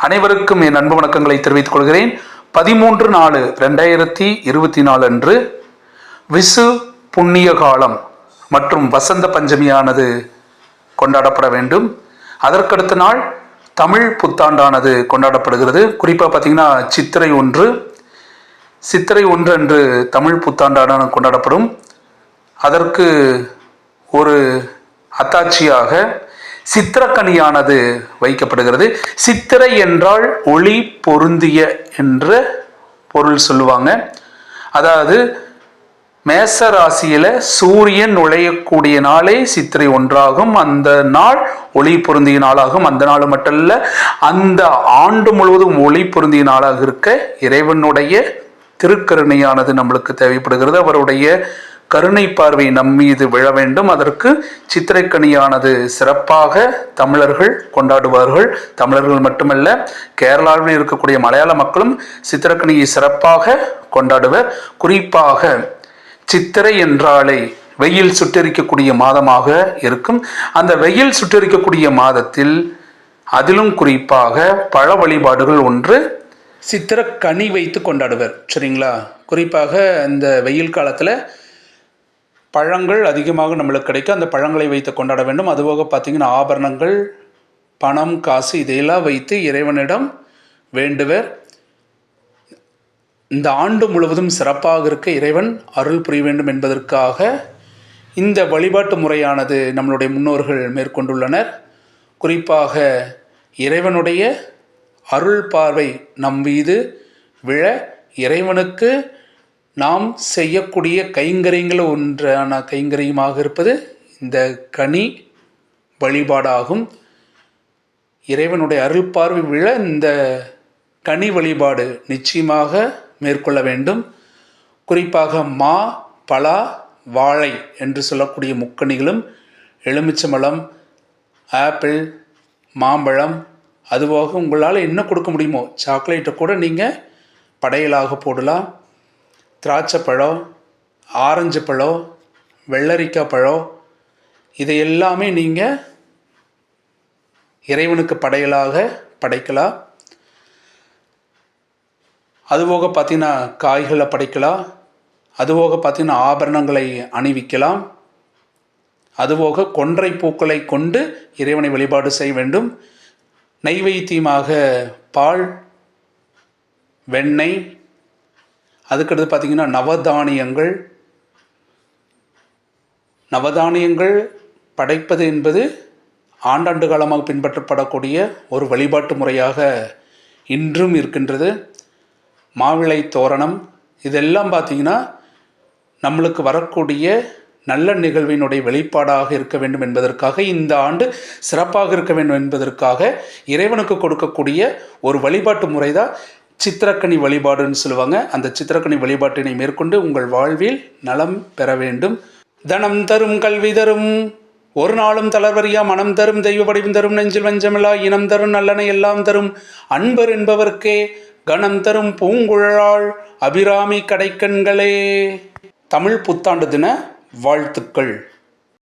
அனைவருக்கும் என் அன்பு வணக்கங்களை தெரிவித்துக் கொள்கிறேன். 13/4/2024 அன்று விசு புண்ணிய காலம் மற்றும் வசந்த பஞ்சமியானது கொண்டாடப்பட வேண்டும். அதற்கடுத்த நாள் தமிழ் புத்தாண்டானது கொண்டாடப்படுகிறது. குறிப்பாக பார்த்தீங்கன்னா சித்திரை 1 அன்று தமிழ் புத்தாண்டான கொண்டாடப்படும். அதற்கு ஒரு அத்தாட்சியாக சித்திரக்கனியானது வைக்கப்படுகிறது. சித்திரை என்றால் ஒளி பொருந்திய என்ற பொருள் சொல்லுவாங்க. அதாவது மேச ராசியில சூரியன் நுழையக்கூடிய நாளே சித்திரை 1 அந்த நாள் ஒளி பொருந்திய நாளாகும். அந்த நாள் மட்டும் இல்ல, அந்த ஆண்டு முழுவதும் ஒளி பொருந்திய நாளாக இருக்க இறைவனுடைய திருக்கருணையானது நம்மளுக்கு தேவைப்படுகிறது. அவருடைய கருணை பார்வை நம் மீது விழ வேண்டும். அதற்கு சித்திரைக்கனியானது சிறப்பாக தமிழர்கள் கொண்டாடுவார்கள். தமிழர்கள் மட்டுமல்ல, கேரளாவில் இருக்கக்கூடிய மலையாள மக்களும் சித்திரைக்கனியை சிறப்பாக கொண்டாடுவர். குறிப்பாக சித்திரை என்றாலே வெயில் சுட்டெரிக்கக்கூடிய மாதமாக இருக்கும். அந்த வெயில் சுட்டெரிக்கக்கூடிய மாதத்தில் அதிலும் குறிப்பாக பழ வழிபாடுகள் ஒன்று சித்திரக்கனி வைத்து கொண்டாடுவர். சரிங்களா? குறிப்பாக இந்த வெயில் காலத்தில் பழங்கள் அதிகமாக நம்மளுக்கு கிடைக்கும். அந்த பழங்களை வைத்து கொண்டாட வேண்டும். அதுபோக பார்த்திங்கன்னா ஆபரணங்கள், பணம், காசு இதையெல்லாம் வைத்து இறைவனிடம் வேண்டுவர். இந்த ஆண்டு முழுவதும் சிறப்பாக இருக்க இறைவன் அருள் புரிய வேண்டும் என்பதற்காக இந்த வழிபாட்டு முறையானது நம்மளுடைய முன்னோர்கள் மேற்கொண்டுள்ளனர். குறிப்பாக இறைவனுடைய அருள் பார்வை நம் மீது விழ இறைவனுக்கு நாம் செய்யக்கூடிய கைங்கரியங்கள் ஒன்றான கைங்கரியமாக இருப்பது இந்த கனி வழிபாடாகும். இறைவனுடைய அருள் பார்வை விழ இந்த கனி வழிபாடு நிச்சயமாக மேற்கொள்ள வேண்டும். குறிப்பாக மா, பலா, வாழை என்று சொல்லக்கூடிய முக்கணிகளும், எலுமிச்சம்பழம், ஆப்பிள், மாம்பழம், அதுபோக உங்களால் என்ன கொடுக்க முடியுமோ சாக்லேட்டை கூட நீங்கள் படையலாக போடலாம். திராட்சை பழம், ஆரஞ்சு பழம், வெள்ளரிக்காய் பழம் இதை எல்லாமே நீங்கள் இறைவனுக்கு படையலாக படைக்கலாம். அதுபோக பார்த்திங்கன்னா காய்களை படைக்கலாம். அதுபோக பார்த்திங்கன்னா ஆபரணங்களை அணிவிக்கலாம். அதுபோக கொன்றை பூக்களை கொண்டு இறைவனை வழிபாடு செய்ய வேண்டும். நைவேத்தியமாக பால், வெண்ணெய், அதுக்கடுத்து பார்த்திங்கன்னா நவதானியங்கள் படைப்பது என்பது ஆண்டாண்டு காலமாக பின்பற்றப்படக்கூடிய ஒரு வழிபாட்டு முறையாக இன்றும் இருக்கின்றது. மாவிளை தோரணம் இதெல்லாம் பார்த்திங்கன்னா நம்மளுக்கு வரக்கூடிய நல்ல நிகழ்வினுடைய வெளிப்பாடாக இருக்க வேண்டும் என்பதற்காக, இந்த ஆண்டு சிறப்பாக இருக்க வேண்டும் என்பதற்காக இறைவனுக்கு கொடுக்கக்கூடிய ஒரு வழிபாட்டு முறை தான் சித்திரக்கனி வழிபாடுன்னு சொல்லுவாங்க. அந்த சித்திரக்கனி வழிபாட்டினை மேற்கொண்டு உங்கள் வாழ்வில் நலம் பெற வேண்டும். தனம் தரும், கல்வி தரும், ஒரு நாளும் தளர்வறியா மனம் தரும், தெய்வ வடிவம் தரும், நெஞ்சில் வஞ்சமில்லா இனம் தரும், நல்லனை எல்லாம் தரும், அன்பர் என்பவர்க்கே கணம் தரும் பூங்குழலாள் அபிராமி கடைக்கண்களே. தமிழ் புத்தாண்டு தின வாழ்த்துக்கள்.